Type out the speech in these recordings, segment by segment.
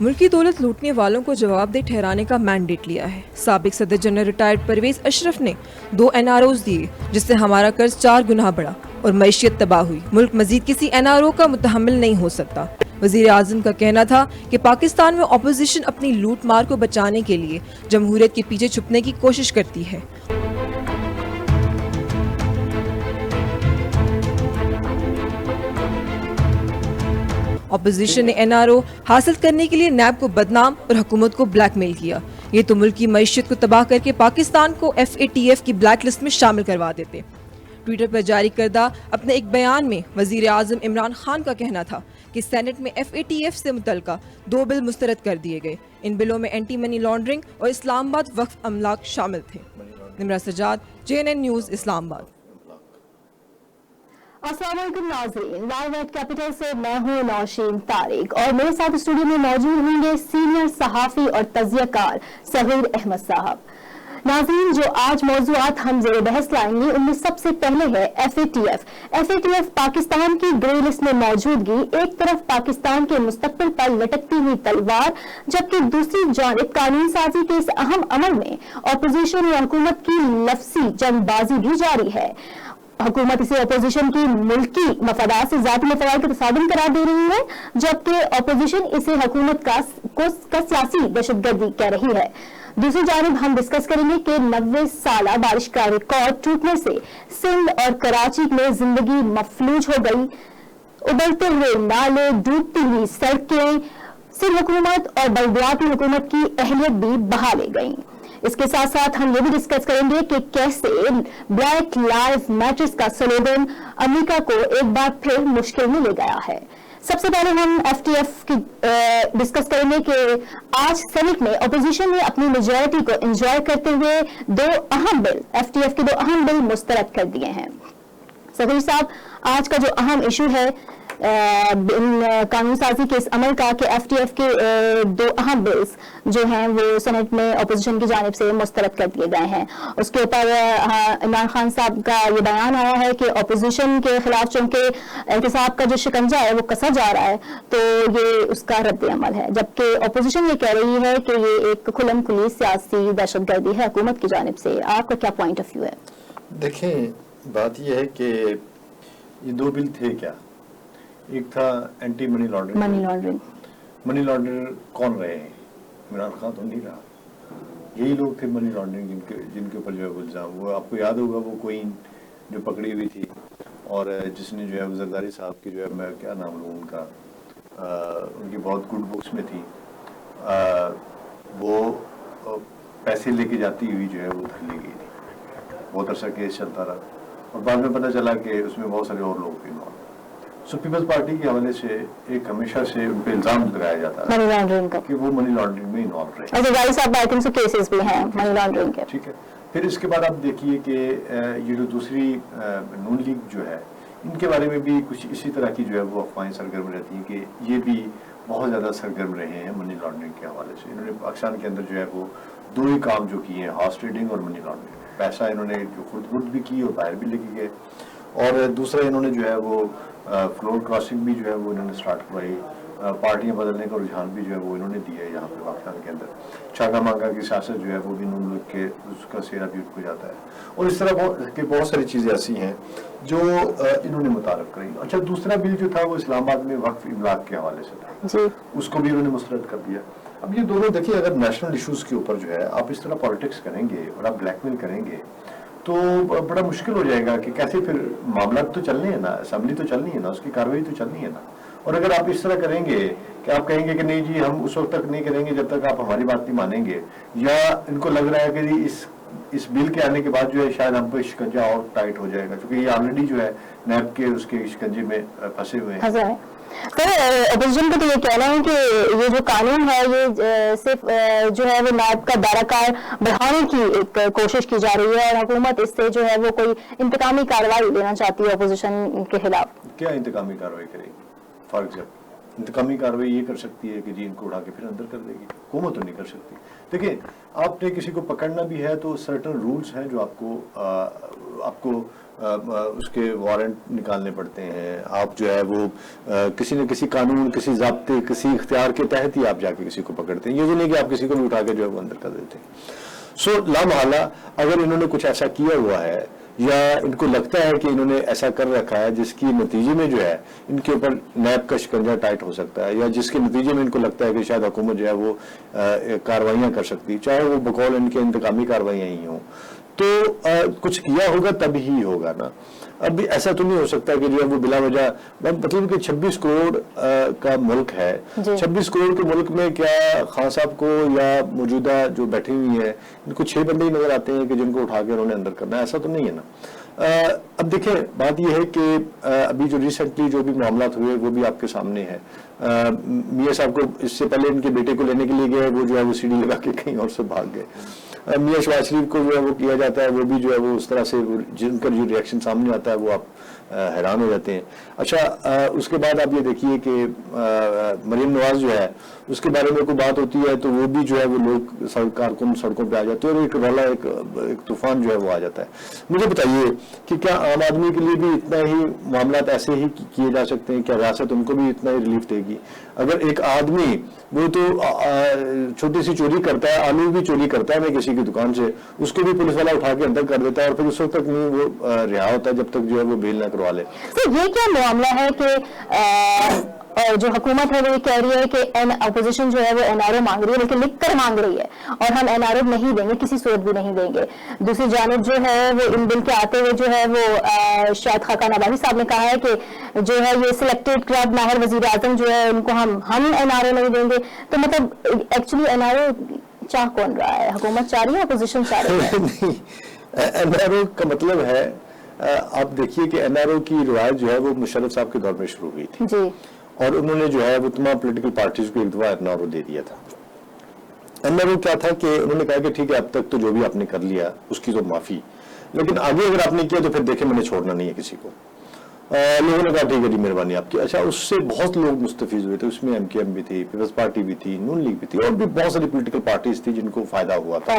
मुल्क की दौलत लूटने वालों को जवाबदेह ठहराने का मैंडेट लिया है। साबिक सदर जनरल रिटायर्ड परवेज अशरफ ने 2 NROs दिए, जिससे हमारा कर्ज 4 गुना बढ़ा और मईशत तबाह हुई। मुल्क मजीद किसी NRO का मुतहम्मिल नहीं हो सकता। वजीर आजम का कहना था कि पाकिस्तान में अपोजिशन अपनी लूट मार को बचाने के लिए जमहूरियत के पीछे छुपने की कोशिश करती है। अपोजिशन ने NRO हासिल करने के लिए नैब को बदनाम और हुकूमत को ब्लैकमेल किया। ये तो मुल्क की मईशत को तबाह करके पाकिस्तान को FATF की ब्लैक लिस्ट में शामिल करवा देते। ट्विटर पर जारी करदा अपने एक बयान में वजीर आजम इमरान खान का कहना था कि सेनेट में FATF से मुतल्लिका 2 बिल मुस्तरद कर दिए गए। इन बिलों में एंटी मनी लॉन्ड्रिंग और इस्लामाबाद वक्फ अमलाक शामिल थे। Nimra Sajjad, JNN news, Islamabad. अस्सलाम वालेकुम नाज़रीन, लाइव एट कैपिटल से मैं हूं नौशीन तारिक और मेरे साथ स्टूडियो में मौजूद होंगे सीनियर सहाफ़ी और तज़कियाकार सगीर अहमद साहब। नाज़रीन, जो आज मौज़ूआत हम ज़ेर बहस लाएंगे उनमें सबसे पहले है FATF पाकिस्तान की ग्रे लिस्ट में मौजूदगी एक तरफ पाकिस्तान के मुस्तक़बिल पर लटकती हुई तलवार, जबकि दूसरी जानिब कानून साजी के इस अहम अमल में अपोजिशन और हुकूमत की लफ्ज़ी जंगबाजी भी जारी है। हुकूमत इसे अपोजिशन की मुल्की मफादात से ज़ाती मफादात का तसादुम करार दे रही है, जबकि अपोजिशन इसे हुकूमत का सियासी दहशतगर्दी कह रही है। दूसरी जानिब हम डिस्कस करेंगे कि 90 साला बारिश का रिकॉर्ड टूटने से सिंध और कराची में जिंदगी मफलूज हो गई। उबलते हुए नाले, डूबती हुई सड़कें, सिंध हुकूमत और बल्दियाती हुकूमत की अहलियत भी बहा ले गई। इसके साथ साथ हम ये भी डिस्कस करेंगे कि कैसे ब्लैक लाइव मैटर्स का स्लोगन अमेरिका को एक बार फिर मुश्किल में ले गया है। सबसे पहले हम FATF की डिस्कस करेंगे कि आज सेनेट में अपोजिशन ने अपनी मेजॉरिटी को एंजॉय करते हुए FATF के 2 अहम बिल मुस्तरद कर दिए हैं। सगीर साहब, आज का जो अहम इशू है कानून साजी के इस अमल का कि FATF के 2 अहम बिल्स जो हैं वो सेनेट में अपोजिशन की जानिब से मुस्तरद कर दिए गए हैं। उसके ऊपर इमरान खान साहब का ये बयान आया है कि अपोजिशन के खिलाफ चूंकि एहतसाब का जो शिकंजा है वो कसा जा रहा है, तो ये उसका रद्द अमल है, जबकि अपोजिशन ये कह रही है कि ये एक खुल्लम खुली सियासी दहशतगर्दी है हुकूमत की जानिब से। आपका क्या पॉइंट ऑफ व्यू है? देखें, बात यह है कि ये 2 बिल थे क्या। एक था anti money laundering. Money laundering कौन रहे हैं? इमरान खान तो नहीं रहा, यही लोग थे मनी लॉन्ड्रिंग जिनके ऊपर जो है इल्ज़ाम हुआ। आपको याद होगा वो क्वीन जो पकड़ी हुई थी और जिसने जो है जरदारी साहब की जो है, मैं क्या नाम लूँ उनका, उनकी बहुत गुड बुक्स में थी, वो पैसे लेके जाती हुई जो है वो धर ली गई थी। बहुत अरसा केस चलता रहा और बाद में पता चला कि उसमें बहुत सारे और लोग भी इन्वॉल्व। सो पीपल्स पार्टी के हवाले से एक हमेशा से उन पर इल्जाम लगाया जाता है मनी लॉन्ड्रिंग का कि वो मनी लॉन्ड्रिंग में इन्वॉल्व रहे। जरदारी साहब आई थिंक सो केसेस भी हैं मनी लॉन्ड्रिंग के। ठीक है, फिर इसके बाद आप देखिए कि ये जो दूसरी नून लीग जो है, इनके बारे में भी कुछ इसी तरह की जो है वो अफवाहें सरगर्म रहती हैं कि ये भी बहुत ज़्यादा सरगर्म रहे हैं मनी लॉन्ड्रिंग के हवाले से। इन्होंने पाकिस्तान के अंदर जो है वो 2 ही काम जो किए हैं, हॉर्स ट्रेडिंग और मनी लॉन्ड्रिंग। पैसा इन्होंने जो खुद भी की और बाहर भी लेके गए, और दूसरा इन्होंने जो है वो फ्लोर क्रॉसिंग भी जो है वो इन्होंने स्टार्ट करवाई। पार्टियां बदलने का रुझान भी जो है वो इन्होंने दिया है यहाँ पे पाकिस्तान के अंदर। चाका मांगा की सियासत जो है वो भी नून लीग के उसका सेहरा भी उनको जाता है, और इस तरह की बहुत सारी चीज़ें ऐसी हैं जो इन्होंने मुतारफ करी। अच्छा, दूसरा बिल जो था वो इस्लामाबाद में वक्फ इमलाक के हवाले से था, उसको भी इन्होंने मुस्तरद कर दिया। अब ये दोनों देखिए, अगर नेशनल इशूज़ के ऊपर जो है आप इस तरह पॉलिटिक्स करेंगे और आप ब्लैकमेल करेंगे तो बड़ा मुश्किल हो जाएगा कि कैसे फिर मामला तो चलनी है ना, असेंबली तो चलनी है ना, उसकी कार्रवाई तो चलनी है ना। और अगर आप इस तरह करेंगे कि आप कहेंगे कि नहीं जी हम उस वक्त तक नहीं करेंगे जब तक आप हमारी बात नहीं मानेंगे, या इनको लग रहा है कि इस बिल के आने के बाद जो है शायद हम पे शिकंजा और टाइट हो जाएगा, क्योंकि ये ऑलरेडी जो है नैब के उसके शिकंजे में फंसे हुए हैं। सर, अपोजिशन को तो ये कहना है कि ये जो कानून है ये सिर्फ जो है वो नैब का दायरा बढ़ाने की एक कोशिश की जा रही है, और हुकूमत इससे जो है वो कोई इंतकामी कार्रवाई लेना चाहती है अपोजिशन के खिलाफ। क्या इंतकामी कार्रवाई करेगी? फॉर एग्जाम्पल इंतकामी कार्रवाई ये कर सकती है कि जी इनको उठा के फिर अंदर कर देगी। हुकूमत तो नहीं कर सकती। देखिए, आपने किसी को पकड़ना भी है तो सर्टन रूल्स हैं जो आपको उसके वारंट निकालने पड़ते हैं, आप जो है वो किसी न किसी कानून, किसी ज़ाब्ते, किसी इख्तियार के तहत ही आप जाके किसी को पकड़ते हैं। ये तो नहीं कि आप किसी को भी उठा के जो है वो अंदर कर देते हैं। सो लामहला अगर इन्होंने कुछ ऐसा किया हुआ है या इनको लगता है कि इन्होंने ऐसा कर रखा है जिसकी नतीजे में जो है इनके ऊपर नैब का शिकंजा टाइट हो सकता है, या जिसके नतीजे में इनको लगता है कि शायद हुकूमत जो है वो कार्रवाइयाँ कर सकती है, चाहे वो बकौल इनके इंतकामी कार्रवाइयाँ ही हों, तो कुछ किया होगा तब ही होगा ना। अब ऐसा तो नहीं हो सकता कि जो है वो बिला वजह, मतलब कि 26 करोड़ का मुल्क है, 26 करोड़ के मुल्क में क्या खान साहब को या मौजूदा जो बैठी हुई है इनको 6 बंदे ही नजर आते हैं कि जिनको उठा के उन्होंने अंदर करना है? ऐसा तो नहीं है ना। अब देखिए बात यह है कि अभी जो रिसेंटली जो भी मामला हुए वो भी आपके सामने है। मियां साहब को इससे पहले इनके बेटे को लेने के लिए गए, वो जो है वो सीढ़ी लगा के कहीं और से भाग गए। मियां शहबाज शरीफ को जो है वो किया जाता है, वो भी जो है वो उस तरह से जिनका जो रिएक्शन सामने आता है वो आप हैरान हो जाते हैं। अच्छा, उसके बाद आप ये देखिए कि मरीम नवाज जो है उसके बारे में कोई बात होती है तो वो भी जो है वो लोग कारकुन सड़कों पे आ जाते हैं और एक रौला, एक तूफान जो है वो आ जाता है। मुझे बताइए कि क्या आम आदमी के लिए भी इतना ही मामला ऐसे ही किए जा सकते हैं? क्या रियासत उनको भी इतना ही रिलीफ देगी? अगर एक आदमी वो तो छोटी सी चोरी करता है, आलू भी चोरी करता है मैं किसी की दुकान से, उसको भी पुलिस वाला उठा के अंदर कर देता है और फिर उस वक्त तक नहीं वो रिहा होता है जब तक जो है वो बेल ना करवा ले। तो ये क्या मामला है कि और जो हुकूमत है वो ये कह रही है कि अपोजिशन जो है वो एनआरओ मांग रही है, लेकिन लिख कर मांग रही है और हम एनआरओ नहीं देंगे, किसी सूरत भी नहीं देंगे। दूसरी जानिब जो है वो इन बिल के आते हुए जो है वो शायद खाकान अबानी साहब ने कहा है कि जो है ये सिलेक्टेड क्लब माहिर वजीर आजम जो है उनको हम एनआरओ नहीं देंगे। तो मतलब एक्चुअली एनआरओ चाह कौन रहा है? हुकूमत चाह रही है, अपोजिशन चाह रही है? एनआरओ का मतलब है, आप देखिए कि एनआरओ की रिवायत जो है वो मुशर्रफ साहब के दौर में शुरू हुई थी जी, और उन्होंने जो है वो तमाम पॉलिटिकल पार्टीज को एक दफा एनआरओ दे दिया था। एनआरओ क्या था कि उन्होंने कहा कि ठीक है अब तक तो जो भी आपने कर लिया उसकी तो माफी, लेकिन आगे अगर आपने किया तो फिर देखे मैंने छोड़ना नहीं है किसी को। लोगों ने कहा ठीक है जी मेहरबानी आपकी। अच्छा, उससे बहुत लोग मुस्तफीज हुए थे, उसमें एमकेएम भी थी, पीपल्स पार्टी भी थी, नून लीग भी थी और भी बहुत सारी पॉलिटिकल पार्टीज थी जिनको फायदा हुआ था।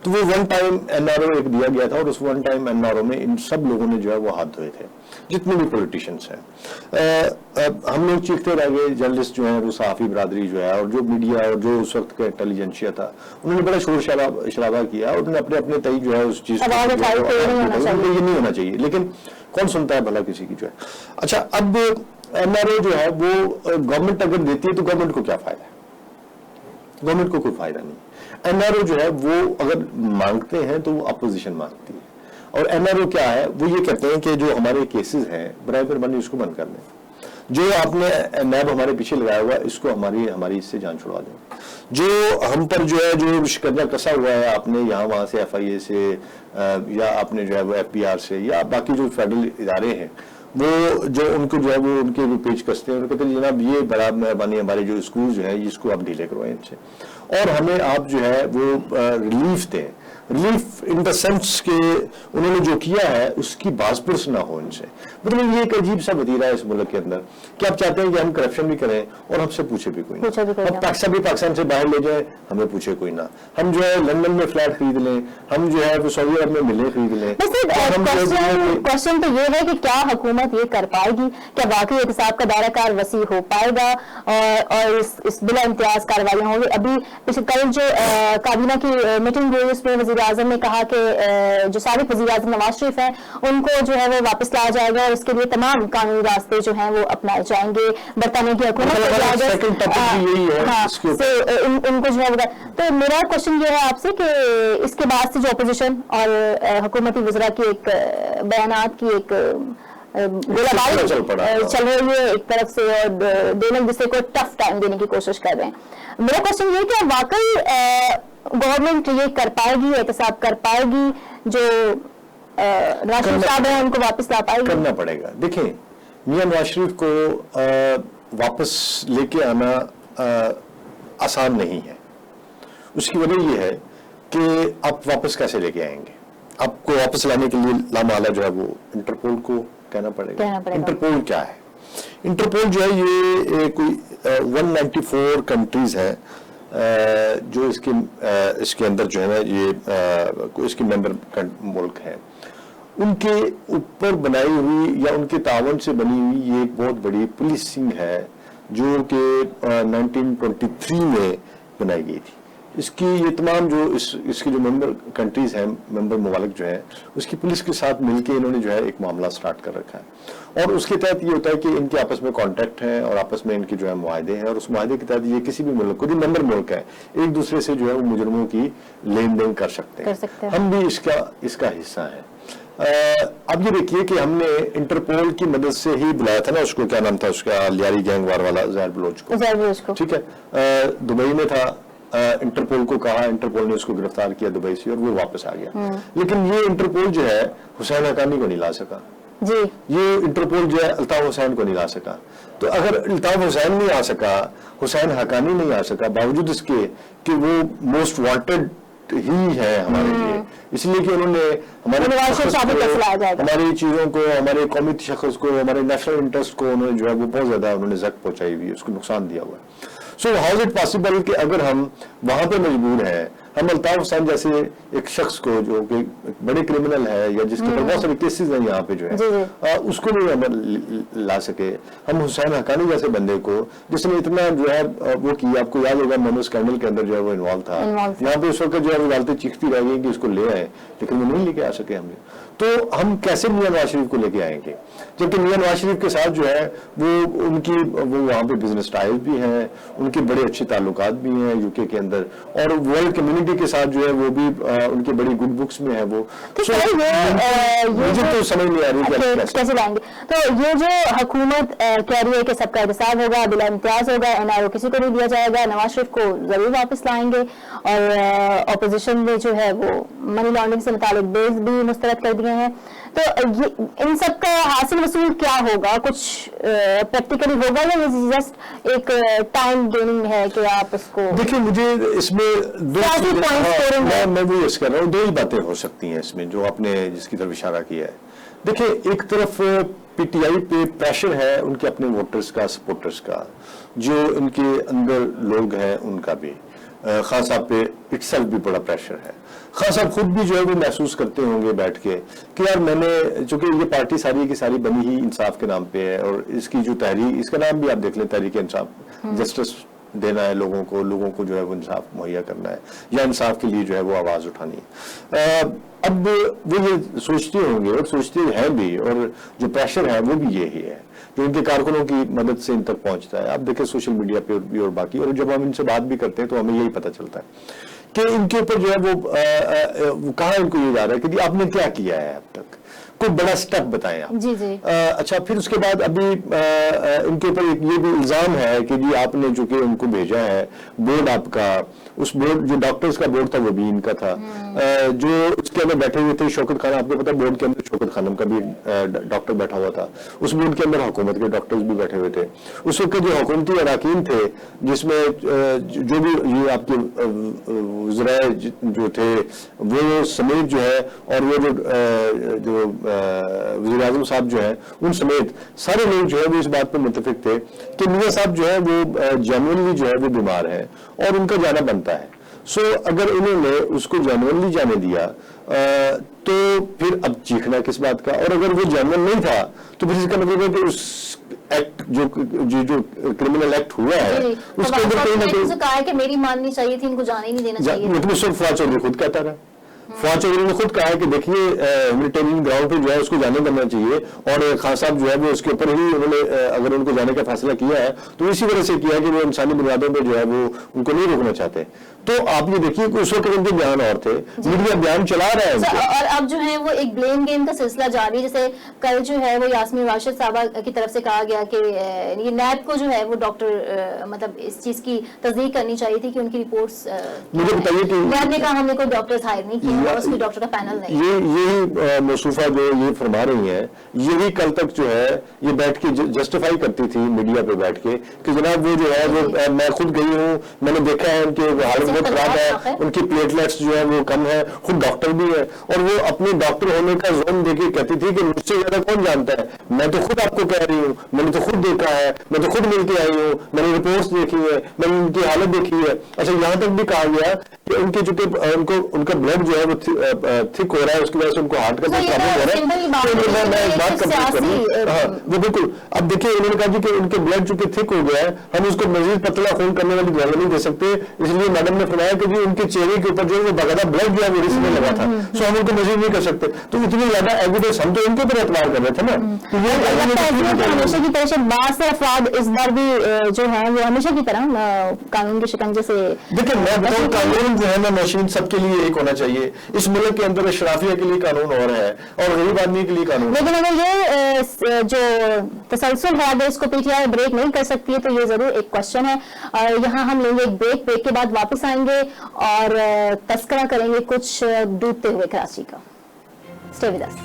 तो वो वन टाइम एनआरओ एक दिया गया था और उस वन टाइम एनआरओ में इन सब लोगों ने जो है वो हाथ धोए थे, जितने भी पॉलिटिशियंस हैं। हम लोग चीखते रह गए, जर्नलिस्ट जो है वो सहाफी बरादरी जो है और जो मीडिया और जो उस वक्त का इंटेलिजेंशिया था उन्होंने बड़ा शोर शराबा किया और उन्होंने अपने अपने तय जो है उस चीज ये नहीं होना चाहिए, लेकिन कौन सुनता है भला किसी की जो है। अच्छा, अब एनआरओ जो है वो गवर्नमेंट अगर देती है तो गवर्नमेंट को क्या फायदा है? गवर्नमेंट को कोई फायदा नहीं। एनआरओ जो है वो अगर मांगते हैं तो वो अपोजिशन मांगती है और एनआरओ क्या है, वो ये कहते हैं कि जो हमारे केसेस हैं बराए मेहरबानी उसको बंद कर दें, जो आपने नैब हमारे पीछे लगाया हुआ इसको हमारी इससे जान छुड़वा दें, जो हम पर जो है जो शिकंजा कसा हुआ है आपने यहाँ वहाँ से एफआईए से या आपने जो है वो एफबीआर से या बाकी जो फेडरल इदारे हैं वो जो उनको जो है वो उनके पेज कसते हैं, उनको कहते हैं जनाब ये बड़ा मेहरबानी हमारे जो स्कूल जो है इसको आप ढीले करवाएं इनसे और हमें आप जो है वो रिलीफ दें। रिलीफ इन द सेंस के उन्होंने जो किया है उसकी बासपुरस ना हो इनसे। मतलब ये एक अजीब सा वतीरा है इस मुल्क के अंदर कि आप चाहते हैं कि हम करप्शन भी करें और हमसे पूछे भी कोई ना, हम पाकिस्तान से बाहर ले जाए हमें पूछे कोई ना, हम जो है लंदन में फ्लैट खरीद लें, हम जो है वो सऊदी अरब में मिले खरीद लें। क्वेश्चन तो ये है कि क्या हुकूमत ये कर पाएगी? क्या वाकई एहतसाब का दायरा कार वसी हो पाएगा और इस बिला इम्तियाज कार्रवाइयां होंगी? अभी पिछले कल जो काबीना की मीटिंग हुई उसमें वजीर आजम ने कहा कि जो साबिक वजीर आजम नवाज शरीफ हैं उनको जो है वो वापस लाया जाएगा और इसके लिए तमाम कानूनी रास्ते जो हैं वो अपनाए जाएंगे। बरतानिया की हुकूमत उनको जो है। तो मेरा क्वेश्चन ये है आपसे कि इसके बाद से जो अपोजिशन और हुकूमती वज़रा की एक बयानात की एक गोलाबारी चल रही है एक तरफ से और दोनों दूसरे को टफ टाइम देने की कोशिश कर रहे हैं। मेरा क्वेश्चन ये कि वाकई गवर्नमेंट ये कर पाएगी, एहतसाब कर पाएगी, जो राशिद साहब है उनको वापस ला पाएगी? करना पड़ेगा। देखें, मियां नवाज शरीफ को वापस लेके आना आसान नहीं है। उसकी वजह यह है कि आप वापस कैसे लेके आएंगे? आपको वापस लाने के लिए लामाला जो है वो इंटरपोल को कहना पड़ेगा। इंटरपोल क्या है? इंटरपोल जो है ये कोई 194 कंट्रीज है जो इसके अंदर जो है ना ये इसके मेंबर मुल्क हैं। उनके ऊपर बनाई हुई या उनके तावन से बनी हुई ये एक बहुत बड़ी पुलिसिंग है जो कि 1923 में बनाई गई थी। इसकी ये तमाम जो इसके जो मेंबर कंट्रीज हैं, मेंबर ममालिक जो है, उसकी पुलिस के साथ मिलकर इन्होंने जो है एक मामला स्टार्ट कर रखा है और उसके तहत ये होता है कि इनके आपस में कॉन्टैक्ट है और आपस में इनके जो है मुआहदे हैं और उस मुआहदे के तहत ये किसी भी मुल्क को, जो मेंबर मुल्क है, एक दूसरे से जो है वो मुजरमों की लेन देन कर सकते हैं। हम भी इसका हिस्सा है। अब ये देखिए कि हमने इंटरपोल की मदद से ही बुलाया था ना उसको, क्या नाम था उसका, लियारी गैंग वार वाला, ज़ाहिर बलोच को, ठीक है, दुबई में था। इंटरपोल को कहा, इंटरपोल ने उसको गिरफ्तार किया दुबई से और वो वापस आ गया। लेकिन ये इंटरपोल जो है हुसैन हक्कानी को नहीं ला सका जी। ये इंटरपोल जो है अल्ताफ हुसैन को नहीं ला सका। तो अगर अल्ताफ हुसैन नहीं आ सका, हुसैन हक्कानी नहीं आ सका, बावजूद इसके कि वो मोस्ट वांटेड ही है हमारे लिए, इसलिए कि उन्होंने हमारी चीजों को, हमारे कौमी शख्स को, हमारे नेशनल इंटरेस्ट को उन्होंने जो है वो बहुत ज्यादा उन्होंने जख्म पहुंचाई हुई है, उसको नुकसान दिया हुआ है। So how is it possible कि अगर हम वहां पे मजबूर हैं, हम अल्ताफ हुसैन जैसे एक शख्स को जो कि बड़े क्रिमिनल है या जिसके ऊपर बहुत सारे केसेस हैं यहाँ पे जो है, उसको नहीं हम ला सके। हम हुसैन हक्कानी जैसे बंदे को, जिसने इतना जो है वो किया, आपको याद होगा मोनो स्कैंडल के अंदर जो है वो इन्वॉल्व था, यहाँ पे उस वक्त जो है वो अदालतें चीखती रह गई कि उसको ले आए, लेकिन वो नहीं लेके आ सके हमें। तो हम कैसे मियां नवाज शरीफ को लेके आएंगे, जबकि मियां नवाज शरीफ के साथ जो है वो वहाँ पे बिजनेस टाइज भी हैं, उनके बड़े अच्छे ताल्लुकात भी हैं यूके के अंदर, और वर्ल्ड कम्युनिटी के साथ जो है वो भी उनकी बड़ी गुड बुक्स में है वो। मुझे तो समझ नहीं आ रही कैसे लाएंगे। तो ये जो हुकूमत कह रही है कि सबका एहतसाब होगा, बिला इम्तियाज होगा, NIO किसी को नहीं दिया जाएगा, नवाज शरीफ को जरूर वापस लाएंगे, और अपोजिशन में जो है वो मनी लॉन्ड्रिंग से मुतालिक बिल्स भी मुस्तरद कर दिए हैं। तो इन सब का हासिल वसूल क्या होगा, कुछ प्रैक्टिकली होगा या ये जस्ट एक टाइम गेनिंग है कि आप इसको? देखिए, मुझे इसमें मैं भी इस कर रहा हूँ, दो ही बातें हो सकती हैं इसमें जो आपने जिसकी तरफ इशारा किया है। देखिए, एक तरफ PTI पे प्रेशर है उनके अपने वोटर्स का, सपोर्टर्स का, जो इनके अंदर लोग हैं उनका भी, खान साहब पे इटसेल्फ भी बड़ा प्रेशर है। खान साहब खुद भी जो है वो महसूस करते होंगे बैठ के कि यार मैंने, चूंकि ये पार्टी सारी की सारी बनी ही इंसाफ के नाम पे है, और इसकी जो तहरीक, इसका नाम भी आप देख लें, तहरीक इंसाफ, जस्टिस देना है लोगों को जो है वो इंसाफ मुहैया करना है या इंसाफ के लिए जो है वो आवाज उठानी है। अब वो ये सोचते होंगे और सोचते हैं भी, और जो प्रेशर है वो भी यही है जो उनके कारकुनों की मदद से इन तक पहुंचता है। आप देखें सोशल मीडिया पे भी और बाकी, और जब हम इनसे बात भी करते हैं तो हमें यही पता चलता है कि इनके ऊपर जो है वो कहाँ इनको ये जा रहा है कि आपने क्या किया है अब तक, कोई बड़ा स्टेप बताएं आप। जी जी। अच्छा, फिर उसके बाद अभी इनके ऊपर ये भी इल्जाम है कि जी आपने जो कि उनको भेजा है बोर्ड, आपका उस बोर्ड, जो डॉक्टर्स का बोर्ड था वो भी इनका था, जो उसके अंदर बैठे हुए थे शौकत खान, आपको पता है बोर्ड के अंदर शौकत खानम का भी डॉक्टर बैठा हुआ था, उस बोर्ड के अंदर हुकूमत के डॉक्टर्स भी बैठे हुए थे। उस वक्त जो हुकूमती अरकान थे, जिसमें जो भी ये आपके वज़राए जो थे वो समेत जो है, और वो जो वज़ीर आज़म साहब जो है उन समेत सारे लोग जो है वो इस बात पर मुत्तफिक थे कि मियां साहब जो है वो जेन्युइनली जो है वो बीमार है और उनका जाना बनता है। सो अगर उन्होंने उसको जेन्युइनली जाने दिया तो फिर अब चीखना किस बात का, और अगर वो जेन्युइन नहीं था तो फिर इसका मतलब है कि उस एक्ट जो क्रिमिनल एक्ट हुआ है उसके अंदर कहीं ना कहीं कहा है कि मेरी माननी चाहिए थी, इनको जाने ही नहीं देना चाहिए। लेकिन उस वक्त फवाद चौधरी खुद कहता रहा, फवाद चौधरी ने खुद कहा है कि देखिए ह्यूमैनिटेरियन ग्राउंड पे जो है उसको जाने करना चाहिए, और खान साहब जो है वो उसके ऊपर ही उन्होंने अगर उनको जाने का फैसला किया है तो इसी वजह से किया है कि वो इंसानी बुनियादों पे जो है वो उनको नहीं रोकना चाहते। तो आप ये देखिए कि उस वक्त उनके बयान और थे, मीडिया बयान चला रहा है और अब जो है वो एक ब्लेम गेम का सिलसिला जारी है। जैसे कल जो है वो यास्मीन राशिद साहबा की तरफ से कहा गया कि ये नैब को जो है वो डॉक्टर मतलब इस चीज की तस्दीक करनी चाहिए थी कि उनकी रिपोर्ट्स, मुझे बताइए कि नैब ने कहा हमने कोई डॉक्टर्स हायर नहीं किए और उसकी डॉक्टर का पैनल नहीं। यही मौसूफा जो ये फरमा रही है, यही कल तक जो है ये बैठ के जस्टिफाई करती थी मीडिया पे बैठ के कि जनाब वो जो है वो मैं खुद गई हूँ, मैंने देखा है उनके हालत बहुत खराब है, उनकी प्लेटलेट्स जो है वो कम है, खुद डॉक्टर भी है, और वो अपने डॉक्टर होने का जोन देके कहती थी कि मुझसे ज्यादा कौन जानता है, मैं तो खुद आपको कह रही हूँ, मैंने तो खुद देखा है, मैं तो खुद मिलके आई हूँ, मैंने रिपोर्ट्स देखी है, मैंने उनकी हालत देखी है। अच्छा, यहाँ तक भी कहा गया कि उनके चूंकि उनका ब्लड जो है वो थिक हो रहा है, उसकी वजह से उनको हार्ट का प्रॉब्लम हो रहा है। तो मैं एक बात कंप्लीट करूँ, हाँ वो बिल्कुल। अब देखिए उन्होंने कहा जी कि उनके ब्लड चूंकि थिक हो गया है, हम उसको मजीद पतला खून करने वाली दवा नहीं दे सकते, इसलिए मैडम ने फरमाया कि जी उनके चेहरे के ऊपर जो है वो बाकायदा ब्लड जो है वो रिसने लगा था, सो हम उनको मजीद नहीं कर सकते। तो इतनी ज्यादा एविडेंस हम तो इनके ऊपर एतबार कर रहे थे ना। तो ये हमेशा की तरह से बहुत से अफराद इस बार भी जो है वो हमेशा की तरह कानून के शिकंजे से, देखिए मैं बताऊं कानून जो है ना नौशीन सबके लिए एक होना चाहिए। इस मुल्क के अंदर शराफिया के लिए कानून और है और गरीब आदमी के लिए कानून। लेकिन अगर ये जो तसलसल है अगर इसको पीटीआई ब्रेक नहीं कर सकती है तो ये जरूर एक क्वेश्चन है। यहाँ हम लेंगे एक ब्रेक के बाद वापस आएंगे और तस्करा करेंगे कुछ डूबते हुए कराची का। Stay with us.